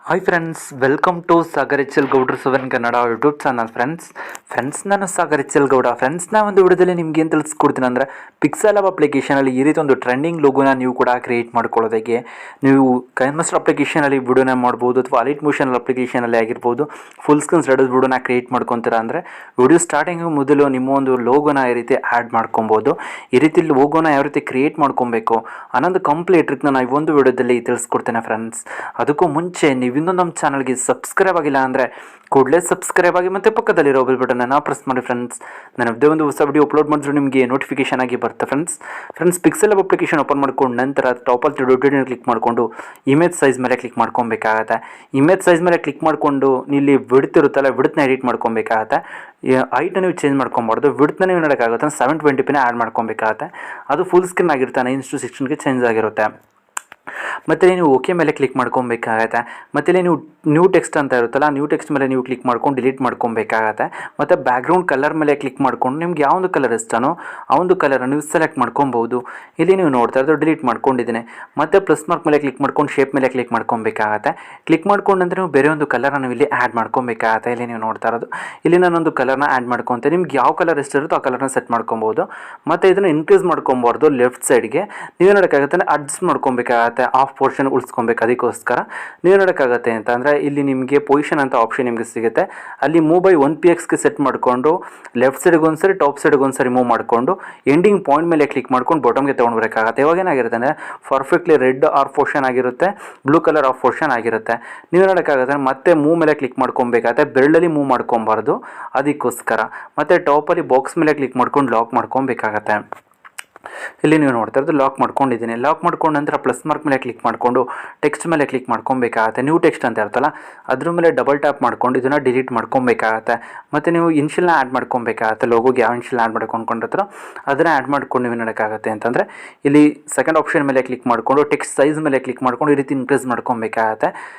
Hi friends, welcome to Sagar H L ಗೌಡ್ರು 7 Kannada YouTube channel. Friends ನಾನು Sagar H L Gowda. ನಾ ಒಂದು ವಿಡಿಯೋದಲ್ಲಿ ನಿಮ್ಗೆ ಏನು ತಿಳಿಸ್ಕೊಡ್ತೀನಿ ಅಂದರೆ, ಪಿಕ್ಸೆಲ್ ಅಪ್ಲಿಕೇಶನಲ್ಲಿ ಈ ರೀತಿ ಒಂದು ಟ್ರೆಂಡಿಂಗ್ ಲೋಗೋನ ನೀವು ಕೂಡ ಕ್ರಿಯೇಟ್ ಮಾಡ್ಕೊಳ್ಳೋದಕ್ಕೆ ನೀವು ಕೈನ್ಮಾಸ್ಟರ್ ಅಪ್ಲಿಕೇಶನಲ್ಲಿ ವಿಡಿಯೋನ ಮಾಡ್ಬೋದು, ಅಥವಾ ಅಲೈಟ್ ಮೋಷನ್ ಅಪ್ಲಿಕೇಶನಲ್ಲಿ ಆಗಿರ್ಬೋದು. ಫುಲ್ ಸ್ಕ್ರೀನ್ ಸ್ಟಡೀಸ್ ವಿಡಿಯೋನ ಕ್ರಿಯೇಟ್ ಮಾಡ್ಕೊತೀರಾ ಅಂದರೆ ವಿಡಿಯೋ ಸ್ಟಾರ್ಟಿಂಗ್ ಮೊದಲು ನಿಮ್ಮ ಒಂದು ಲೋಗೋನ ಈ ರೀತಿ ಆ್ಯಡ್ ಮಾಡ್ಕೊಬೋದು. ಈ ರೀತಿ ಲೋಗೋನ ಯಾವ ರೀತಿ ಕ್ರಿಯೇಟ್ ಮಾಡ್ಕೊಬೇಕು ಅನ್ನೋದು ಕಂಪ್ಲೀಟ್ ಟ್ರಿಕ್ನ ನಾನು ಈ ಒಂದು ವಿಡಿಯೋದಲ್ಲಿ ತಿಳಿಸ್ಕೊಡ್ತೇನೆ ಫ್ರೆಂಡ್ಸ್. ಅದಕ್ಕೂ ಮುಂಚೆ ನೀವು ಇನ್ನೂ ನಮ್ಮ ಚಾನಲ್ಗೆ ಸಬ್ಸ್ಕ್ರೈಬ್ ಆಗಿಲ್ಲ ಅಂದರೆ ಕೂಡಲೇ ಸಬ್ಸ್ಕ್ರೈಬ್ ಆಗಿ ಮತ್ತು ಪಕ್ಕದಲ್ಲಿರೋ ಬೆಲ್ ಬಟನ್ನ ಪ್ರೆಸ್ ಮಾಡಿ ಫ್ರೆಂಡ್ಸ್. ನಾನು ಯಾವುದೇ ಒಂದು ಹೊಸ ವಿಡಿಯೋ ಅಪ್ಲೋಡ್ ಮಾಡಿದ್ರು ನಿಮಗೆ ನೋಟಿಫಿಕೇಶನ್ ಆಗಿ ಬರುತ್ತೆ ಫ್ರೆಂಡ್ಸ್. ಪಿಕ್ಸೆಲ್ ಅಪ್ಲಿಕೇಶನ್ ಓಪನ್ ಮಾಡ್ಕೊಂಡು ನಂತರ ಟಾಪಲ್ಲಿ ಡೊಟೇಟನ್ನು ಕ್ಲಿಕ್ ಮಾಡಿಕೊಂಡು ಇಮೇಜ್ ಸೈಜ್ ಮೇಲೆ ಕ್ಲಿಕ್ ಮಾಡ್ಕೊಬೇಕಾಗತ್ತೆ. ಇಮೇಜ್ ಸೈಜ್ ಮೇಲೆ ಕ್ಲಿಕ್ ಮಾಡಿಕೊಂಡು ಇಲ್ಲಿ ವಿಡ್ತ್ ಇರುತ್ತಲ್ಲ, ವಿಡ್ತ್ನ ಎಡಿಟ್ ಮಾಡ್ಕೊಬೇಕಾಗತ್ತೆ. ಹೈಟನ್ನು ನೀವು ಚೇಂಜ್ ಮಾಡ್ಕೊಬಾರ್ದು. ವಿಡ್ತ್ನ ನೀವು ನೋಡೋಕ್ಕಾಗುತ್ತೆ 720p ಆ್ಯಡ್ ಮಾಡ್ಕೊಬೇಕಾಗತ್ತೆ. ಅದು ಫುಲ್ ಸ್ಕ್ರೀನ್ ಆಗಿರುತ್ತೆ, 9:16ಗೆ ಚೇಂಜ್ ಆಗಿರುತ್ತೆ. ಮತ್ತು ನೀವು ಓಕೆ ಮೇಲೆ ಕ್ಲಿಕ್ ಮಾಡ್ಕೊಬೇಕಾಗತ್ತೆ. ಮತ್ತು ಇಲ್ಲಿ ನೀವು ನ್ಯೂ ಟೆಕ್ಸ್ಟ್ ಅಂತ ಇರುತ್ತಲ್ಲ, ನ್ಯೂ ಟೆಕ್ಸ್ಟ್ ಮೇಲೆ ನೀವು ಕ್ಲಿಕ್ ಮಾಡ್ಕೊಂಡು ಡಿಲೀಟ್ ಮಾಡ್ಕೊಬೇಕಾಗತ್ತೆ. ಮತ್ತು ಬ್ಯಾಕ್ಗ್ರೌಂಡ್ ಕಲರ್ ಮೇಲೆ ಕ್ಲಿಕ್ ಮಾಡ್ಕೊಂಡು ನಿಮ್ಗೆ ಯಾವೊಂದು ಕಲರ್ ಇಷ್ಟನೋ ಆ ಒಂದು ಕಲರನ್ನು ನೀವು ಸೆಲೆಕ್ಟ್ ಮಾಡ್ಕೊಬೋದು. ಇಲ್ಲಿ ನೀವು ನೋಡ್ತಾ ಇರೋದು ಡಿಲೀಟ್ ಮಾಡ್ಕೊಂಡಿದ್ದೀನಿ. ಮತ್ತು ಪ್ಲಸ್ ಮಾರ್ಕ್ ಮೇಲೆ ಕ್ಲಿಕ್ ಮಾಡ್ಕೊಂಡು ಶೇಪ್ ಮೇಲೆ ಕ್ಲಿಕ್ ಮಾಡ್ಕೊಬೇಕಾಗತ್ತೆ. ಕ್ಲಿಕ್ ಮಾಡ್ಕೊಂಡು ನಂತರ ನೀವು ಬೇರೆ ಒಂದು ಕಲರನ್ನು ಇಲ್ಲಿ ಆ್ಯಡ್ ಮಾಡ್ಕೊಬೇಕಾಗತ್ತೆ. ಇಲ್ಲಿ ನೀವು ನೋಡ್ತಾ ಇರೋದು, ಇಲ್ಲಿ ನಾನೊಂದು ಕಲರ್ನ ಆ್ಯಡ್ ಮಾಡ್ಕೊತೆ. ನಿಮ್ಗೆ ಯಾವ ಕಲರ್ ಇಷ್ಟ ಇರುತ್ತೋ ಆ ಕಲರ್ನ ಸೆಟ್ ಮಾಡ್ಕೊಬೋದು. ಮತ್ತು ಇದನ್ನು ಇನ್ಕ್ರೀಸ್ ಮಾಡ್ಕೊಬಾರ್ದು. ಲೆಫ್ಟ್ ಸೈಡ್ಗೆ ನೀವು ನೋಡೋಕ್ಕಾಗತ್ತೆ ಅಡ್ಜಸ್ಟ್ ಮಾಡ್ಕೊಬೇಕಾಗತ್ತೆ. ಆಫ್ ಪೋರ್ಷನ್ ಉಳಿಸ್ಕೊಬೇಕು. ಅದಕ್ಕೋಸ್ಕರ ನೀವು ನೋಡೋಕ್ಕಾಗತ್ತೆ ಅಂತ ಅಂದರೆ ಇಲ್ಲಿ ನಿಮಗೆ ಪೊಸಿಷನ್ ಅಂತ ಆಪ್ಷನ್ ನಿಮಗೆ ಸಿಗುತ್ತೆ. ಅಲ್ಲಿ ಮೂವ್ ಬೈ 1pxಗೆ ಸೆಟ್ ಮಾಡಿಕೊಂಡು ಲೆಫ್ಟ್ ಸೈಡ್ಗೆ ಒಂದ್ಸರಿ, ಟಾಪ್ ಸೈಡ್ಗೆ ಒಂದ್ಸರಿ ಮೂವ್ ಮಾಡಿಕೊಂಡು ಎಂಡಿಂಗ್ ಪಾಯಿಂಟ್ ಮೇಲೆ ಕ್ಲಿಕ್ ಮಾಡ್ಕೊಂಡು ಬಾಟಮ್ಗೆ ತೊಗೊಂಡ್ಬರಬೇಕಾಗತ್ತೆ. ಇವಾಗ ಏನಾಗಿರುತ್ತೆ ಅಂದರೆ ಪರ್ಫೆಕ್ಟ್ಲಿ ರೆಡ್ ಆಫ್ ಪೋರ್ಷನ್ ಆಗಿರುತ್ತೆ, ಬ್ಲೂ ಕಲರ್ ಆಫ್ ಪೋರ್ಷನ್ ಆಗಿರುತ್ತೆ. ನೀವು ನೋಡೋಕ್ಕಾಗತ್ತೆ ಮತ್ತೆ ಮೂವ್ ಮೇಲೆ ಕ್ಲಿಕ್ ಮಾಡ್ಕೊಬೇಕಾಗತ್ತೆ. ಬೆರಳಲ್ಲಿ ಮೂವ್ ಮಾಡ್ಕೊಬಾರ್ದು, ಅದಕ್ಕೋಸ್ಕರ. ಮತ್ತು ಟಾಪಲ್ಲಿ ಬಾಕ್ಸ್ ಮೇಲೆ ಕ್ಲಿಕ್ ಮಾಡ್ಕೊಂಡು ಲಾಕ್ ಮಾಡ್ಕೊಬೇಕಾಗತ್ತೆ. ಇಲ್ಲಿ ನೀವು ನೋಡ್ತಾ ಇರೋದು ಲಾಕ್ ಮಾಡ್ಕೊಂಡಿದ್ದೀನಿ. ಲಾಕ್ ಮಾಡ್ಕೊಂಡು ನಂತರ ಪ್ಲಸ್ ಮಾರ್ಕ್ ಮೇಲೆ ಕ್ಲಿಕ್ ಮಾಡಿಕೊಂಡು ಟೆಕ್ಸ್ಟ್ ಮೇಲೆ ಕ್ಲಿಕ್ ಮಾಡ್ಕೊಬೇಕಾಗತ್ತೆ. ನ್ಯೂ ಟೆಕ್ಸ್ಟ್ ಅಂತ ಇರುತ್ತಲ್ಲ ಅದ್ರ ಮೇಲೆ ಡಬಲ್ ಟ್ಯಾಪ್ ಮಾಡ್ಕೊಂಡು ಇದನ್ನು ಡಿಲೀಟ್ ಮಾಡ್ಕೊಬೇಕಾಗತ್ತೆ. ಮತ್ತು ನೀವು ಇನ್ಷಿಯಲ್ನ ಆ್ಯಡ್ ಮಾಡ್ಕೊಬೇಕಾಗತ್ತೆ. ಲೋಗೋಗೆ ಯಾವ ಇನ್ಷಿಯಲ್ ಆ್ಯಡ್ ಮಾಡ್ಕೊಂಡ್ಕೊಂಡಿರ್ತಾರೋ ಅದನ್ನು ಆ್ಯಡ್ ಮಾಡ್ಕೊಂಡು ನೀವು ನೋಡೋಕ್ಕಾಗತ್ತೆ ಅಂತಂದರೆ ಇಲ್ಲಿ ಸೆಕೆಂಡ್ ಆಪ್ಷನ್ ಮೇಲೆ ಕ್ಲಿಕ್ ಮಾಡಿಕೊಂಡು ಟೆಕ್ಸ್ಟ್ ಸೈಜ್ ಮೇಲೆ ಕ್ಲಿಕ್ ಮಾಡ್ಕೊಂಡು ಈ ರೀತಿ ಇನ್ಕ್ರೀಸ್ ಮಾಡ್ಕೊಬೇಕಾಗತ್ತೆ.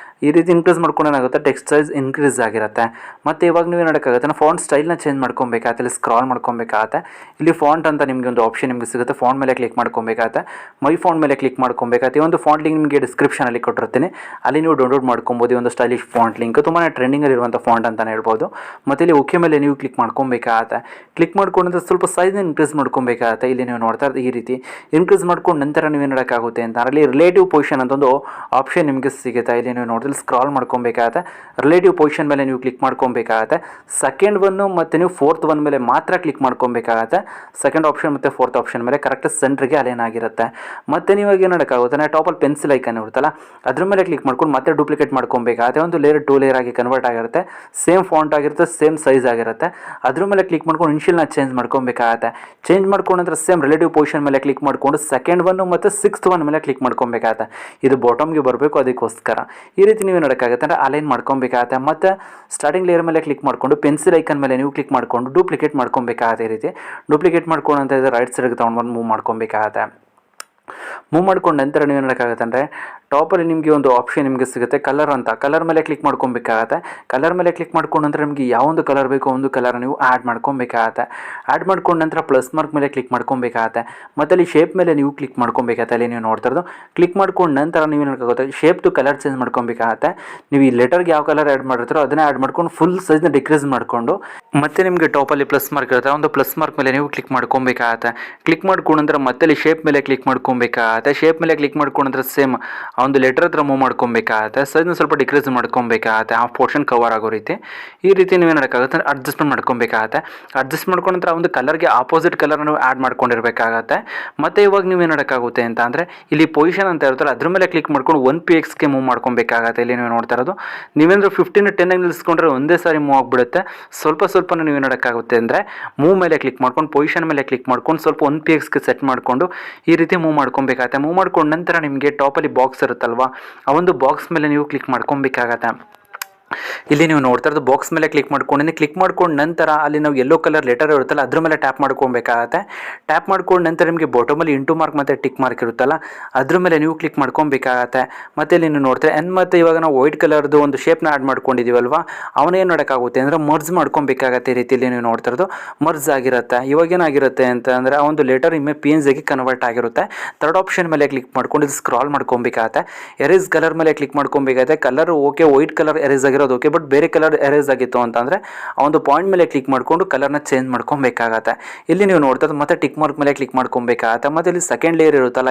ಈ ರೀತಿ ಇನ್ಕ್ರೀಸ್ ಮಾಡ್ಕೊಂಡು ಏನಾಗುತ್ತೆ, ಟೆಕ್ಸ್ಟ್ ಸೈಜ್ ಇನ್ಕ್ರೀಸ್ ಆಗಿರುತ್ತೆ. ಮತ್ತು ಇವಾಗ ನೀವು ನೋಡೋಕ್ಕಾಗುತ್ತೆ ಫಾಂಟ್ ಸ್ಟೈಲ್ನ ಚೇಂಜ್ ಮಾಡ್ಕೊಬೇಕಾಗತ್ತೆ. ಇಲ್ಲಿ ಸ್ಕ್ರಾಲ್ ಮಾಡ್ಕೊಬೇಕಾಗತ್ತೆ. ಇಲ್ಲಿ ಫಾಂಟ್ ಅಂತ ನಿಮಗೆ ಒಂದು ಆಪ್ಷನ್ ನಿಮಗೆ ಸಿಗುತ್ತೆ. ಫಾಂಟ್ ಮೇಲೆ ಕ್ಲಿಕ್ ಮಾಡ್ಕೊಬೇಕಾಗತ್ತೆ. ಮೈ ಫಾಂಟ್ ಮೇಲೆ ಕ್ಲಿಕ್ ಮಾಡ್ಕೊಬೇಕಾಗತ್ತೆ. ಈ ಒಂದು ಫಾಂಟ್ ಲಿಂಕ್ ನಿಮಗೆ ಡಿಸ್ಕ್ರಿಪ್ಷನಲ್ಲಿ ಕೊಟ್ಟಿರ್ತೀನಿ, ಅಲ್ಲಿ ನೀವು ಡೌನ್ಲೋಡ್ ಮಾಡ್ಕೊಬೋದು. ಈ ಒಂದು ಸ್ಟೈಲಿಶ್ ಫಾಂಟ್ ಲಿಂಕ್ ತುಂಬಾ ಟ್ರೆಂಡಿಂಗಲ್ಲಿರುವಂಥ ಫಾಂಟ್ ಅಂತಲೇ ಹೇಳ್ಬೋದು. ಮತ್ತು ಇಲ್ಲಿ ಓಕೆ ಮೇಲೆ ನೀವು ಕ್ಲಿಕ್ ಮಾಡ್ಕೊಬೇಕಾಗತ್ತೆ. ಕ್ಲಿಕ್ ಮಾಡ್ಕೊಂಡ್ರೆ ಸ್ವಲ್ಪ ಸೈಜ್ನ ಇನ್ಕ್ರೀಸ್ ಮಾಡ್ಕೊಬೇಕಾಗತ್ತೆ. ಇಲ್ಲಿ ನೀವು ನೋಡ್ತಾ ಇರೋದು ಈ ರೀತಿ ಇನ್ಕ್ರೀಸ್ ಮಾಡ್ಕೊಂಡು ನಂತರ ನೀವು ಏನು ಮಾಡೋಕ್ಕಾಗುತ್ತೆ ಅಂತ ಅಲ್ಲಿ ರಿಲೇಟಿವ್ ಪೊಸಿಷನ್ ಅಂತ ಒಂದು ಆಪ್ಷನ್ ನಿಮಗೆ ಸಿಗುತ್ತೆ. ಇಲ್ಲಿ ನೀವು ನೋಡಿದ್ರೆ ಸ್ಕ್ರಾಲ್ ಮಾಡ್ಕೊಬೇಕಾಗತ್ತೆ. ರಿಲೇಟಿವ್ ಪೊಸಿಷನ್ ಮೇಲೆ ನೀವು ಕ್ಲಿಕ್ ಮಾಡ್ಕೊಬೇಕಾಗತ್ತೆ. ಸೆಕೆಂಡ್ ಒನ್ನು ಮತ್ತು ನೀವು ಫೋರ್ತ್ ಒನ್ ಮೇಲೆ ಮಾತ್ರ ಕ್ಲಿಕ್ ಮಾಡ್ಕೊಬೇಕಾಗತ್ತೆ. ಸೆಕೆಂಡ್ ಆಪ್ಷನ್ ಮತ್ತು ಫೋರ್ತ್ ಆಪ್ಷನ್ ಮೇಲೆ ಕರೆಕ್ಟ್ ಸೆಂಟ್ರಿಗೆ ಅಲೈನ್ ಆಗಿರುತ್ತೆ. ಮತ್ತು ನೀವು ಏನು ಮಾಡೋಕ್ಕಾಗುತ್ತೆ, ಟಾಪಲ್ಲಿ ಪೆನ್ಸಿಲ್ ಐಕನ್ ಇರುತ್ತಲ್ಲ ಅದ್ರ ಮೇಲೆ ಕ್ಲಿಕ್ ಮಾಡ್ಕೊಂಡು ಮತ್ತೆ ಡೂಪ್ಲಿಕೇಟ್ ಮಾಡ್ಕೊಬೇಕಾಗತ್ತೆ. ಒಂದು ಲೇಯರ್ 2 ಲೇಯರ್ ಆಗಿ ಕನ್ವರ್ಟ್ ಆಗಿರುತ್ತೆ. ಸೇಮ್ ಫಾಂಟ್ ಆಗಿರುತ್ತೆ, ಸೇಮ್ ಸೈಜ್ ಆಗಿರುತ್ತೆ. ಅದ್ರ ಮೇಲೆ ಕ್ಲಿಕ್ ಮಾಡ್ಕೊಂಡು ಇನ್ಷಿಯಲ್ನ ಚೇಂಜ್ ಮಾಡ್ಕೊಬೇಕಾಗತ್ತೆ. ಚೇಂಜ್ ಮಾಡ್ಕೊಂಡ್ರೆ ಸೇಮ್ ರಿಲೇಟಿವ್ ಪೊಸಿಷನ್ ಮೇಲೆ ಕ್ಲಿಕ್ ಮಾಡಿಕೊಂಡು ಸೆಕೆಂಡ್ ಒನ್ ಮತ್ತು ಸಿಕ್ಸ್ತ್ ಒನ್ ಮೇಲೆ ಕ್ಲಿಕ್ ಮಾಡ್ಕೊಬೇಕಾಗತ್ತೆ. ಇದು ಬಾಟಮ್ಗೆ ಬರಬೇಕು, ಅದಕ್ಕೋಸ್ಕರ ಈ ರೀತಿ ನೀವು ನೋಡೋಕ್ಕಾಗುತ್ತೆ ಅಂದರೆ ಅಲೈನ್ ಮಾಡ್ಕೊಬೇಕಾಗತ್ತೆ. ಮತ್ತು ಸ್ಟಾರ್ಟಿಂಗ್ ಲೇಯರ್ ಮೇಲೆ ಕ್ಲಿಕ್ ಮಾಡಿಕೊಂಡು ಪೆನ್ಸಿಲ್ ಐಕನ್ ಮೇಲೆ ನೀವು ಕ್ಲಿಕ್ ಮಾಡಿಕೊಂಡು ಡೂಪ್ಲಿಕೇಟ್ ಮಾಡ್ಕೊಬೇಕಾಗತ್ತೆ. ಈ ರೀತಿ ಡೂಪ್ಲಿಕೇಟ್ ಮಾಡ್ಕೊಂಡು ಅಂತ ಇದೆ ರೈಟ್ ಸೈಡ್ಗೆ ತೊಗೊಂಡ್ಬಂದು ಮೂವ್ ಮಾಡ್ಕೊಬೇಕಾಗತ್ತೆ. ಮೂವ್ ಮಾಡ್ಕೊಂಡು ನಂತರ ನೀವು ನೋಡೋಕ್ಕಾಗತ್ತೆ ಅಂದರೆ ಟಾಪಲ್ಲಿ ನಿಮಗೆ ಒಂದು ಆಪ್ಷನ್ ನಿಮಗೆ ಸಿಗುತ್ತೆ ಕಲರ್ ಅಂತ. ಕಲರ್ ಮೇಲೆ ಕ್ಲಿಕ್ ಮಾಡ್ಕೊಬೇಕಾಗತ್ತೆ. ಕಲರ್ ಮೇಲೆ ಕ್ಲಿಕ್ ಮಾಡ್ಕೊಂಡು ನಂತರ ನಿಮಗೆ ಯಾವೊಂದು ಕಲರ್ ಬೇಕೋ ಒಂದು ಕಲರ್ ನೀವು ಆ್ಯಡ್ ಮಾಡ್ಕೊಬೇಕಾಗತ್ತೆ. ಆ್ಯಡ್ ಮಾಡ್ಕೊಂಡು ನಂತರ ಪ್ಲಸ್ ಮಾರ್ಕ್ ಮೇಲೆ ಕ್ಲಿಕ್ ಮಾಡ್ಕೊಬೇಕಾಗತ್ತೆ. ಮತ್ತು ಅಲ್ಲಿ ಶೇಪ್ ಮೇಲೆ ನೀವು ಕ್ಲಿಕ್ ಮಾಡ್ಕೊಬೇಕಾಗತ್ತೆ. ಅಲ್ಲಿ ನೀವು ನೋಡ್ತಾ ಇರೋದು ಕ್ಲಿಕ್ ಮಾಡ್ಕೊಂಡು ನಂತರ ನೀವು ಏನಾಗುತ್ತೆ ಶೇಪ್ ಟು ಕಲರ್ ಚೇಂಜ್ ಮಾಡ್ಕೊಬೇಕಾಗತ್ತೆ. ನೀವು ಈ ಲೆಟರ್ಗೆ ಯಾವ ಕಲರ್ ಆ್ಯಡ್ ಮಾಡಿರ್ತಾರೋ ಅದನ್ನೇ ಆ್ಯಡ್ ಮಾಡ್ಕೊಂಡು ಫುಲ್ ಸೈಜ್ನ ಡಿಕ್ರೀಸ್ ಮಾಡಿಕೊಂಡು ಮತ್ತೆ ನಿಮಗೆ ಟಾಪಲ್ಲಿ ಪ್ಲಸ್ ಮಾರ್ಕ್ ಇರುತ್ತೆ, ಒಂದು ಪ್ಲಸ್ ಮಾರ್ಕ್ ಮೇಲೆ ನೀವು ಕ್ಲಿಕ್ ಮಾಡ್ಕೊಬೇಕಾಗತ್ತೆ. ಕ್ಲಿಕ್ ಮಾಡ್ಕೊಂಡು ನಂತರ ಮತ್ತೆ ಅಲ್ಲಿ ಶೇಪ್ ಮೇಲೆ ಕ್ಲಿಕ್ ಮಾಡ್ಕೊಬೇಕಾಗತ್ತೆ. ಶೇಪ್ ಮೇಲೆ ಕ್ಲಿಕ್ ಮಾಡ್ಕೊಂಡ್ರೆ ಸೇಮ್ ಒಂದು ಲೆಟರ್ ಹತ್ರ ಮೂವ್ ಮಾಡ್ಕೊಬೇಕಾಗತ್ತೆ. ಸೈಜ್ನ ಸ್ವಲ್ಪ ಡಿಕ್ರೀಸ್ ಮಾಡ್ಕೊಬೇಕಾಗತ್ತೆ, ಆ ಪೋರ್ಷನ್ ಕವರ್ ಆಗೋ ರೀತಿ. ಈ ರೀತಿ ನೀವು ಏನಾಗುತ್ತೆ ಅಡ್ಜಸ್ಟ್ಮೆಂಟ್ ಮಾಡ್ಕೊಬೇಕಾಗತ್ತೆ. ಅಡ್ಜಸ್ಟ್ ಮಾಡ್ಕೊಂಡ್ರೆ ಆ ಒಂದು ಕಲರ್ಗೆ ಆಪೋಸಿಟ್ ಕಲರ್ ನೀವು ಆ್ಯಡ್ ಮಾಡ್ಕೊಂಡಿರಬೇಕಾಗತ್ತೆ. ಮತ್ತು ಇವಾಗ ನೀವು ಏನಾಗುತ್ತೆ ಅಂತ ಅಂದರೆ ಇಲ್ಲಿ ಪೊಸಿಷನ್ ಅಂತ ಇರುತ್ತಲ್ಲ ಅದ್ರ ಮೇಲೆ ಕ್ಲಿಕ್ ಮಾಡ್ಕೊಂಡು 1pxಗೆ ಮೂವ್ ಮಾಡ್ಕೊಬೇಕಾಗತ್ತೆ. ಇಲ್ಲಿ ನೀವು ನೋಡ್ತಾ ಇರೋದು ನೀವೇಂದ್ರೆ 15-10 ನಿಲ್ಲಿಸ್ಕೊಂಡ್ರೆ ಒಂದೇ ಸಾರಿ ಮೂವ್ ಆಗಿಬಿಡುತ್ತೆ. ಸ್ವಲ್ಪ ನೀವು ಏನಾಗುತ್ತೆ ಅಂದರೆ ಮೂವ್ ಮೇಲೆ ಕ್ಲಿಕ್ ಮಾಡ್ಕೊಂಡು ಪೊಸಿಷನ್ ಮೇಲೆ ಕ್ಲಿಕ್ ಮಾಡ್ಕೊಂಡು ಸ್ವಲ್ಪ 1pxಗೆ ಸೆಟ್ ಮಾಡಿಕೊಂಡು ಈ ರೀತಿ ಮೂವ್ ಮಾಡ್ಕೊಬೇಕಾಗತ್ತೆ. ಮೂವ್ ಮಾಡ್ಕೊಂಡು ನಂತರ ನಿಮಗೆ ಟಾಪಲ್ಲಿ ಬಾಕ್ಸ್ ಇರುತ್ತಲ್ವ ಆ ಒಂದು ಬಾಕ್ಸ್ ಮೇಲೆ ನೀವು ಕ್ಲಿಕ್ ಮಾಡ್ಕೊಬೇಕಾಗತ್ತೆ. ಇಲ್ಲಿ ನೀವು ನೋಡ್ತಾ ಇರೋದು ಬಾಕ್ಸ್ ಮೇಲೆ ಕ್ಲಿಕ್ ಮಾಡ್ಕೊಂಡಿದ್ದೀನಿ. ಕ್ಲಿಕ್ ಮಾಡ್ಕೊಂಡು ನಂತರ ಅಲ್ಲಿ ನಾವು ಯೆಲ್ಲೋ ಕಲರ್ ಲೆಟರ್ ಇರುತ್ತಲ್ಲ ಅದ್ರ ಮೇಲೆ ಟ್ಯಾಪ್ ಮಾಡ್ಕೊಬೇಕಾಗತ್ತೆ. ಟ್ಯಾಪ್ ಮಾಡ್ಕೊಂಡು ನಂತರ ನಿಮಗೆ ಬಾಟಮಲ್ಲಿ ಇಂಟು ಮಾರ್ಕ್ ಮತ್ತು ಟಿಕ್ ಮಾರ್ಕ್ ಇರುತ್ತಲ್ಲ ಅದ್ರ ಮೇಲೆ ನೀವು ಕ್ಲಿಕ್ ಮಾಡ್ಕೊಬೇಕಾಗತ್ತೆ. ಮತ್ತು ಇಲ್ಲಿ ನೀವು ನೋಡ್ತಾರೆ ಎನ್ ಮತ್ತು ಇವಾಗ ನಾವು ವೈಟ್ ಕಲರ್ದು ಒಂದು ಶೇಪ್ನ ಆ್ಯಡ್ ಮಾಡ್ಕೊಂಡಿದ್ದೀವಲ್ವಾ ಅವನೇನು ಮಾಡೋಕ್ಕಾಗುತ್ತೆ ಅಂದರೆ ಮರ್ಜ್ ಮಾಡ್ಕೊಬೇಕಾಗತ್ತೆ. ಈ ರೀತಿಯಲ್ಲಿ ನೀವು ನೋಡ್ತಾ ಇರೋದು ಮರ್ಜ್ ಆಗಿರುತ್ತೆ. ಇವಾಗ ಏನಾಗಿರುತ್ತೆ ಅಂತ ಅಂದರೆ ಆ ಒಂದು ಲೆಟರ್ ಇಮ್ಮೆ PNG ಆಗಿ ಕನ್ವರ್ಟ್ ಆಗಿರುತ್ತೆ. ಥರ್ಡ್ ಆಪ್ಷನ್ ಮೇಲೆ ಕ್ಲಿಕ್ ಮಾಡ್ಕೊಂಡು ಇದು ಸ್ಕ್ರಾಲ್ ಮಾಡ್ಕೊಬೇಕಾಗತ್ತೆ. ಎರೇಸ್ ಕಲರ್ ಮೇಲೆ ಕ್ಲಿಕ್ ಮಾಡ್ಕೊಬೇಕಾಗತ್ತೆ. Colour okay white colour erase ಆಗಿರೋದು ಓಕೆ, ಬಟ್ ಬೇರೆ ಕಲರ್ ಎರೇಸ್ ಆಗಿತ್ತು ಅಂತಂದರೆ ಆ ಒಂದು ಪಾಯಿಂಟ್ ಮೇಲೆ ಕ್ಲಿಕ್ ಮಾಡಿಕೊಂಡು ಕಲರ್ನ ಚೇಂಜ್ ಮಾಡ್ಕೊಬೇಕಾಗತ್ತೆ. ಇಲ್ಲಿ ನೀವು ನೋಡ್ತಾ ಮತ್ತೆ ಟಿಕ್ ಮಾರ್ಕ್ ಮೇಲೆ ಕ್ಲಿಕ್ ಮಾಡ್ಕೊಬೇಕಾಗತ್ತೆ. ಮತ್ತು ಇಲ್ಲಿ ಸೆಕೆಂಡ್ ಲೇಯರ್ ಇರುತ್ತಲ್ಲ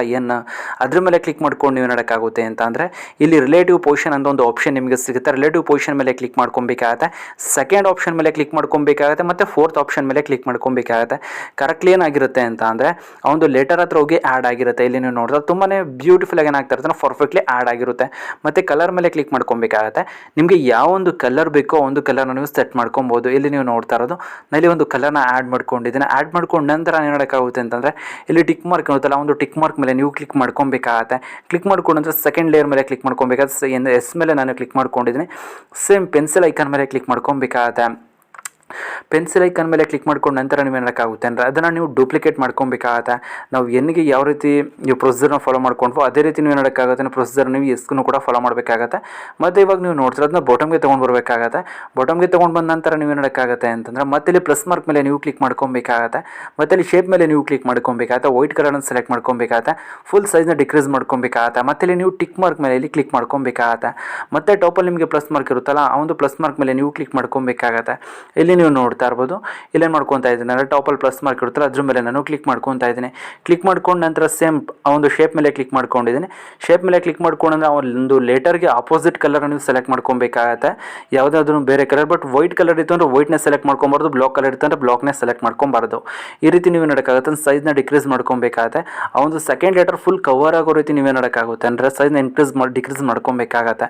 ಅದ್ರ ಮೇಲೆ ಕ್ಲಿಕ್ ಮಾಡ್ಕೊಂಡು ನೀವು ನೋಡೋಕ್ಕಾಗುತ್ತೆ ಅಂತ ಅಂದರೆ ಇಲ್ಲಿ ರಿಲೇಟಿವ್ ಪೊಸಿಷನ್ ಅಂತ ಒಂದು ಆಪ್ಷನ್ ನಿಮಗೆ ಸಿಗುತ್ತೆ. ರಿಲೇಟಿವ್ ಪೊಸಿಷನ್ ಮೇಲೆ ಕ್ಲಿಕ್ ಮಾಡ್ಕೊಬೇಕಾಗತ್ತೆ. ಸೆಕೆಂಡ್ ಆಪ್ಷನ್ ಮೇಲೆ ಕ್ಲಿಕ್ ಮಾಡ್ಕೊಬೇಕಾಗತ್ತೆ ಮತ್ತು ಫೋರ್ತ್ ಆಪ್ಷನ್ ಮೇಲೆ ಕ್ಲಿಕ್ ಮಾಡ್ಕೊಬೇಕಾಗತ್ತೆ. ಕರೆಕ್ಟ್ಲಿ ಏನಾಗಿರುತ್ತೆ ಅಂತ ಅಂದರೆ ಆ ಒಂದು ಲೆಟರ್ ಹತ್ರ ಹೋಗಿ ಆ್ಯಡ್ ಆಗಿರುತ್ತೆ. ಇಲ್ಲಿ ನೀವು ನೋಡಿದ್ರೆ ತುಂಬಾ ಬ್ಯೂಟಿಫುಲ್ ಆಗಿ ಏನಾಗ್ತಾ ಇರುತ್ತೆ ಪರ್ಫೆಕ್ಟ್ಲಿ ಆ್ಯಡ್ ಆಗಿರುತ್ತೆ. ಮತ್ತು ಕಲರ್ ಮೇಲೆ ಕ್ಲಿಕ್ ಮಾಡ್ಕೊಬೇಕಾಗತ್ತೆ. ನಿಮಗೆ ಯಾವ ಒಂದು ಕಲರ್ ಬೇಕೋ ಒಂದು ಕಲರ್ನ ನೀವು ಸೆಟ್ ಮಾಡ್ಕೊಬೋದು. ಇಲ್ಲಿ ನೀವು ನೋಡ್ತಾ ಇರೋದು ಇಲ್ಲಿ ಒಂದು ಕಲರ್ನ ಆ್ಯಡ್ ಮಾಡ್ಕೊಂಡಿದ್ದೀನಿ. ಆ್ಯಡ್ ಮಾಡ್ಕೊಂಡು ನಂತರ ಏನು ಮಾಡೋಕ್ಕಾಗುತ್ತೆ ಅಂತಂದರೆ ಇಲ್ಲಿ ಟಿಕ್ ಮಾರ್ಕ್ ಇರುತ್ತಲ್ಲ ಒಂದು ಟಿಕ್ ಮಾರ್ಕ್ ಮೇಲೆ ನೀವು ಕ್ಲಿಕ್ ಮಾಡ್ಕೊಬೇಕಾಗತ್ತೆ. ಕ್ಲಿಕ್ ಮಾಡ್ಕೊಂಡು ನಂತರ ಸೆಕೆಂಡ್ ಲೇಯರ್ ಮೇಲೆ ಕ್ಲಿಕ್ ಮಾಡ್ಕೊಬೇಕಾಗತ್ತೆ. ಎಸ್ ಮೇಲೆ ನಾನು ಕ್ಲಿಕ್ ಮಾಡ್ಕೊಂಡಿದ್ದೀನಿ. ಸೇಮ್ ಪೆನ್ಸಿಲ್ ಐಕಾನ್ ಮೇಲೆ ಕ್ಲಿಕ್ ಮಾಡ್ಕೊಬೇಕಾಗತ್ತೆ. ಪೆನ್ಸಿಲ್ ಐಕಾನ್ ಮೇಲೆ ಕ್ಲಿಕ್ ಮಾಡ್ಕೊಂಡು ನಂತರ ನೀವು ಏನಕ್ಕಾಗುತ್ತೆ ಅಂದರೆ ಅದನ್ನು ನೀವು ಡೂಪ್ಲಿಕೇಟ್ ಮಾಡ್ಕೊಬೇಕಾಗತ್ತೆ. ನಾವು ಎನ್ಗೆ ಯಾವ ರೀತಿ ನೀವು ಪ್ರೊಸೀಜರ್ನ ಫಾಲೋ ಮಾಡ್ಕೊಂಡ್ವೋ ಅದೇ ರೀತಿ ನೀವು ಏನಕ್ಕಾಗುತ್ತೆ ಪ್ರೊಸೀಜರ್ ನೀವು ಎಸ್ಗೂ ಕೂಡ ಫಾಲೋ ಮಾಡಬೇಕಾಗತ್ತೆ. ಮತ್ತು ಇವಾಗ ನೀವು ನೋಡ್ತೀರ ಅದನ್ನ ಬಾಟಮ್ಗೆ ತೊಗೊಂಡು ಬರಬೇಕಾಗತ್ತೆ. ಬಾಟಮ್ಗೆ ತೊಗೊಂಡು ಬಂದ ನಂತರ ನೀವು ಏನಕ್ಕಾಗುತ್ತೆ ಅಂತಂದರೆ ಮತ್ತೆ ಇಲ್ಲಿ ಪ್ಲಸ್ ಮಾರ್ಕ್ ಮೇಲೆ ನೀವು ಕ್ಲಿಕ್ ಮಾಡ್ಕೊಬೇಕಾಗತ್ತೆ. ಮತ್ತು ಇಲ್ಲಿ ಶೇಪ್ ಮೇಲೆ ನೀವು ಕ್ಲಿಕ್ ಮಾಡ್ಕೊಬೇಕಾಗತ್ತೆ. ವೈಟ್ ಕಲರ್ನ ಸೆಲೆಕ್ಟ್ ಮಾಡ್ಕೊಬೇಕಾಗತ್ತೆ. ಫುಲ್ ಸೈಜ್ನ ಡಿಕ್ರೀಸ್ ಮಾಡ್ಕೊಬೇಕಾಗತ್ತೆ. ಮತ್ತು ಇಲ್ಲಿ ನೀವು ಟಿಕ್ ಮಾರ್ಕ್ ಮೇಲೆ ಇಲ್ಲಿ ಕ್ಲಿಕ್ ಮಾಡ್ಕೊಬೇಕಾಗತ್ತೆ. ಮತ್ತು ಟಾಪಲ್ಲಿ ನಿಮಗೆ ಪ್ಲಸ್ ಮಾರ್ಕ್ ಇರುತ್ತಲ್ಲ ಆ ಒಂದು ಪ್ಲಸ್ ಮಾರ್ಕ್ ಮೇಲೆ ನೀವು ಕ್ಲಿಕ್ ಮಾಡ್ಕೊಬೇಕಾಗತ್ತೆ. ಇಲ್ಲಿ ನೀವು ನೋಡ್ತಾ ಇರ್ಬೋದು ಇಲ್ಲೇನು ಮಾಡ್ಕೊತಾ ಇದ್ದೀನಿ ಅಂದರೆ ಟಾಪಲ್ಲಿ ಪ್ಲಸ್ ಮಾರ್ಕ್ ಇರುತ್ತಲ್ಲ ಅದ್ರ ಮೇಲೆ ನಾನು ಕ್ಲಿಕ್ ಮಾಡ್ಕೊತಾ ಇದ್ದೀನಿ. ಕ್ಲಿಕ್ ಮಾಡ್ಕೊಂಡು ನಂತರ ಸೇಮ್ ಆ ಒಂದು ಶೇಪ್ ಮೇಲೆ ಕ್ಲಿಕ್ ಮಾಡ್ಕೊಂಡಿದ್ದೀನಿ. ಶೇಪ್ ಮೇಲೆ ಕ್ಲಿಕ್ ಮಾಡ್ಕೊಂಡ್ರೆ ಆ ಒಂದು ಲೆಟರ್ಗೆ ಆಪೋಸಿಟ್ ಕಲರ್ ನೀವು ಸೆಲೆಕ್ಟ್ ಮಾಡ್ಕೊಬೇಕಾಗತ್ತೆ. ಯಾವುದಾದ್ರೂ ಬೇರೆ ಕಲರ್, ಬಟ್ ವೈಟ್ ಕಲರ್ ಇತ್ತು ಅಂದರೆ ವೈಟ್ನೇ ಸೆಲೆಕ್ಟ್ ಮಾಡ್ಕೊಬಾರ್ದು, ಬ್ಲಾಕ್ ಕಲರ್ ಇತ್ತು ಅಂದರೆ ಬ್ಲಾಕ್ನೇ ಸೆಲೆಕ್ಟ್ ಮಾಡ್ಕೊಬಾರ್ದು. ಈ ರೀತಿ ನೀವು ನೋಡೋಕ್ಕಾಗುತ್ತೆ ಸೈಜ್ನ ಡಿಕ್ರೀಸ್ ಮಾಡ್ಕೊಬೇಕಾಗತ್ತೆ. ಆ ಒಂದು ಸೆಕೆಂಡ್ ಲೆಟರ್ ಫುಲ್ ಕವರ್ ಆಗೋ ರೀತಿ ನೀವೇ ನೋಡೋಕ್ಕಾಗುತ್ತೆ ಅಂದರೆ ಸೈಜ್ನ ಡಿಕ್ರೀಸ್ ಮಾಡ್ಕೊಬೇಕಾಗತ್ತೆ.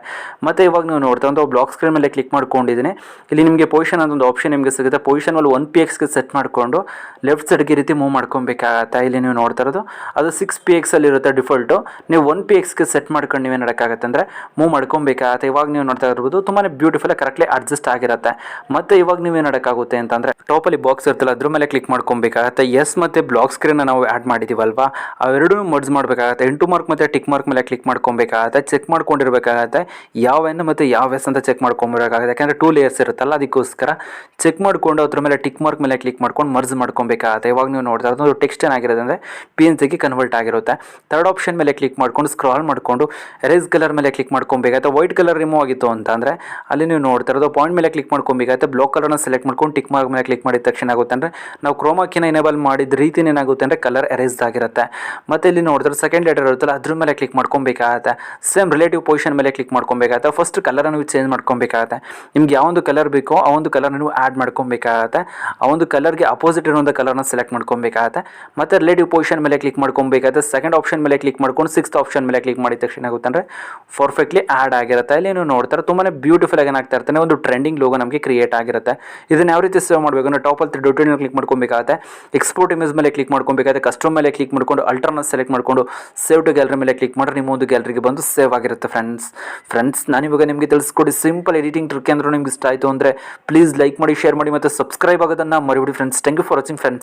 ಮತ್ತು ಇವಾಗ ನೀವು ನೋಡ್ತಾ ಒಂದು ಬ್ಲಾಕ್ ಸ್ಕ್ರೀನ್ ಮೇಲೆ ಕ್ಲಿಕ್ ಮಾಡ್ಕೊಂಡಿದ್ದೀನಿ. ಇಲ್ಲಿ ನಿಮಗೆ ಪೊಸಿಷನ್ ಅಂತ ಒಂದು ಆಪ್ಷನ್ ನಿಮಗೆ ಸಿಗುತ್ತೆ. ಪೊಸಿಷನ್ ಅಲ್ಲಿ 1pxಗೆ ಸೆಟ್ ಮಾಡಿಕೊಂಡು ಲೆಫ್ಟ್ ಸೈಡ್ಗೆ ರೀತಿ ಮೂವ್ ಮಾಡ್ಕೊಬೇಕಾಗತ್ತೆ. ಇಲ್ಲಿ ನೀವು ನೋಡ್ತಾ ಇರೋದು ಅದು 6px ಅಲ್ಲಿ ಇರುತ್ತೆ ಡಿಫಾಲ್ಟು. ನೀವು 1pxಗೆ ಸೆಟ್ ಮಾಡ್ಕೊಂಡು ನೀವೇನು ಮಾಡೋಕ್ಕಾಗತ್ತೆ ಅಂದರೆ ಮೂವ್ ಮಾಡ್ಕೊಬೇಕಾಗತ್ತೆ. ಇವಾಗ ನೀವು ನೋಡ್ತಾ ಇರ್ಬೋದು ತುಂಬಾ ಬ್ಯೂಟಿಫುಲ್ ಕರೆಕ್ಟ್ಲಿ ಅಡ್ಜಸ್ಟ್ ಆಗಿರುತ್ತೆ. ಮತ್ತು ಇವಾಗ ನೀವೇನು ಮಾಡೋಕ್ಕಾಗುತ್ತೆ ಅಂತಂದರೆ ಟಾಪಲ್ಲಿ ಬಾಕ್ಸ್ ಇರ್ತಲ್ಲ ಅದ್ರ ಮೇಲೆ ಕ್ಲಿಕ್ ಮಾಡ್ಕೊಬೇಕಾಗತ್ತೆ. ಎಸ್ ಮತ್ತು ಬ್ಲಾಕ್ ಸ್ಕ್ರೀನ್ ನಾವು ಆ್ಯಡ್ ಮಾಡಿದ್ದೀವಲ್ವಾ ಅವೆರಡೂ ಮರ್ಜ್ ಮಾಡಬೇಕಾಗತ್ತೆ. ಇಂಟು ಮಾರ್ಕ್ ಮತ್ತು ಟಿಕ್ ಮಾರ್ಕ್ ಮೇಲೆ ಕ್ಲಿಕ್ ಮಾಡ್ಕೊಬೇಕಾಗತ್ತೆ. ಚೆಕ್ ಮಾಡ್ಕೊಂಡಿರ್ಬೇಕಾಗತ್ತೆ ಯಾವ ಎನ್ ಮತ್ತು ಯಾವ ಎಸ್ ಅಂತ ಚೆಕ್ ಮಾಡ್ಕೊಬೇಕಾಗತ್ತೆ. ಯಾಕಂದರೆ 2 ಲೇಯರ್ಸ್ ಇರುತ್ತಲ್ಲ ಅದಕ್ಕೋಸ್ಕರ ಚೆಕ್ ಮಾಡ್ಕೊಂಡು ಅದ್ರ ಮೇಲೆ ಟಿಕ್ ಮಾರ್ಕ್ ಮೇಲೆ ಕ್ಲಿಕ್ ಮಾಡ್ಕೊಂಡು ಮರ್ಜ್ ಮಾಡ್ಕೊಬೇಕಾಗತ್ತೆ. ಇವಾಗ ನೀವು ನೋಡ್ತಾ ಇರೋದು ಟೆಕ್ಸ್ಟ್ ಏನಾಗಿರೋದು ಅಂದರೆ PNG ಕನ್ವರ್ಟ್ ಆಗಿರುತ್ತೆ. ಥರ್ಡ್ ಆಪ್ಷನ್ ಮೇಲೆ ಕ್ಲಿಕ್ ಮಾಡ್ಕೊಂಡು ಸ್ಕ್ರಾಲ್ ಮಾಡಿಕೊಂಡು ಎರೇಸ್ ಕಲರ್ ಮೇಲೆ ಕ್ಲಿಕ್ ಮಾಡ್ಕೊಬೇಕಾಗತ್ತೆ. ವೈಟ್ ಕಲರ್ ರಿಮೂವ್ ಆಗಿತ್ತು ಅಂತಂದರೆ ಅಲ್ಲಿ ನೀವು ನೋಡ್ತಾ ಇರೋದು ಪಾಯಿಂಟ್ ಮೇಲೆ ಕ್ಲಿಕ್ ಮಾಡ್ಕೊಬೇಕಾಗತ್ತೆ. ಬ್ಲಾಕ್ ಕಲರ್ನ ಸೆಲೆಕ್ಟ್ ಮಾಡ್ಕೊಂಡು ಟಿಕ್ ಮಾರ್ಕ್ ಮೇಲೆ ಕ್ಲಿಕ್ ಮಾಡಿದ ತಕ್ಷಣ ಆಗುತ್ತೆ ಅಂದರೆ ನಾವು ಕ್ರೋಮಾಕಿನ ಎನೇಬಲ್ ಮಾಡಿದ ರೀತಿ ಏನಾಗುತ್ತೆ ಅಂದರೆ ಕಲರ್ ಎರೇಸ್ ಆಗಿರುತ್ತೆ. ಮತ್ತು ಇಲ್ಲಿ ನೋಡಿದ್ರೆ ಸೆಕೆಂಡ್ ಲೆಟರ್ ಇರುತ್ತಲ್ಲ ಅದ್ರ ಮೇಲೆ ಕ್ಲಿಕ್ ಮಾಡ್ಕೊಬೇಕಾಗತ್ತೆ. ಸೇಮ್ ರಿಲೇಟಿವ್ ಪೊಸಿಷನ್ ಮೇಲೆ ಕ್ಲಿಕ್ ಮಾಡ್ಕೊಬೇಕಾಗತ್ತೆ. ಫಸ್ಟ್ ಕಲರ್ ನೀವು ಚೇಂಜ್ ಮಾಡ್ಕೊಬೇಕಾಗತ್ತೆ. ನಿಮ್ಗೆ ಯಾವೊಂದು ಕಲರ್ ಬೇಕೋ ಆ ಒಂದು ಕಲರ್ ನೀವು ಆ್ಯಡ್ ಮಾಡ್ಕೊಬೇಕಾಗತ್ತೆ. ಆ ಒಂದು ಕಲರ್ಗೆ ಅಪೋಸಿಟ್ ಇರುವಂಥ ಕಲರ್ನ ಸೆಲೆಕ್ಟ್ ಮಾಡ್ಕೊಬೇಕಾಗತ್ತೆ. ಮತ್ತು ರಿಲೇಟಿವ್ ಪೊಸಿಷನ್ ಮೇಲೆ ಕ್ಲಿಕ್ ಮಾಡ್ಕೊಬೇಕಾಗತ್ತೆ. ಸೆಕೆಂಡ್ ಆಪ್ಷನ್ ಮೇಲೆ ಕ್ಲಿಕ್ ಮಾಡ್ಕೊಂಡು ಸಿಕ್ಸ್ತ್ ಆಪ್ಷನ್ ಮೇಲೆ ಕ್ಲಿಕ್ ಮಾಡಿದ ತಕ್ಷಣ ಆಗುತ್ತೆ ಅಂದರೆ ಪರ್ಫೆಕ್ಟ್ಲಿ ಆ್ಯಡ್ ಆಗಿರುತ್ತೆ. ಇಲ್ಲಿ ನೀವು ನೋಡ್ತಾರೆ ತುಂಬಾ ಬ್ಯೂಟಿಫುಲ್ ಆಗಿ ಏನಾಗ್ತಾ ಇರ್ತಾನೆ ಒಂದು ಟ್ರೆಂಡಿಂಗ್ ಲೋಗೋ ನಮಗೆ ಕ್ರಿಯೇಟ್ ಆಗಿರುತ್ತೆ. ಇದನ್ನು ಯಾವ ರೀತಿ ಸೇವ್ ಮಾಡಬೇಕು ಅಂದರೆ ಟಾಪಲ್ಲಿ 3 ಡಾಟ್ ಕ್ಲಿಕ್ ಮಾಡ್ಕೊಬೇಕಾಗತ್ತೆ. ಎಕ್ಸ್ಪೋರ್ಟ್ ಇಮೇಜ್ ಮೇಲೆ ಕ್ಲಿಕ್ ಮಾಡ್ಕೊಬೇಕಾಗತ್ತೆ. ಕಸ್ಟಮ್ ಮೇಲೆ ಕ್ಲಿಕ್ ಮಾಡ್ಕೊಂಡು ಅಲ್ಟರ್ನ ಸೆಲೆಕ್ಟ್ ಮಾಡಿಕೊಂಡು ಸೇವ್ ಟು ಗ್ಯಾಲರಿ ಮೇಲೆ ಕ್ಲಿಕ್ ಮಾಡಿದ್ರೆ ನಿಮ್ಮ ಒಂದು ಗ್ಯಾಲರಿಗೆ ಬಂದು ಸೇವ್ ಆಗಿರುತ್ತೆ. ಫ್ರೆಂಡ್ಸ್ ನಾನು ಇವಾಗ ನಿಮಗೆ ತಿಳಿಸ್ಕೊಡಿ ಸಿಂಪಲ್ ಎಡಿಟಿಂಗ್ ಟ್ರಿಕ್ ಅಂದರೂ ನಿಮ್ಗೆ ಇಷ್ಟ ಆಯಿತು ಅಂದರೆ ಪ್ಲೀಸ್ ಲೈಕ್ ಮಾಡಿ, ಶೇರ್ ಮಾಡಿ ಮತ್ತು ಸಬ್ಸ್ಕ್ರೈಬ್ ಆಗೋದನ್ನು ಮರಿಬಿಡಿ friends. Thank you for watching friends.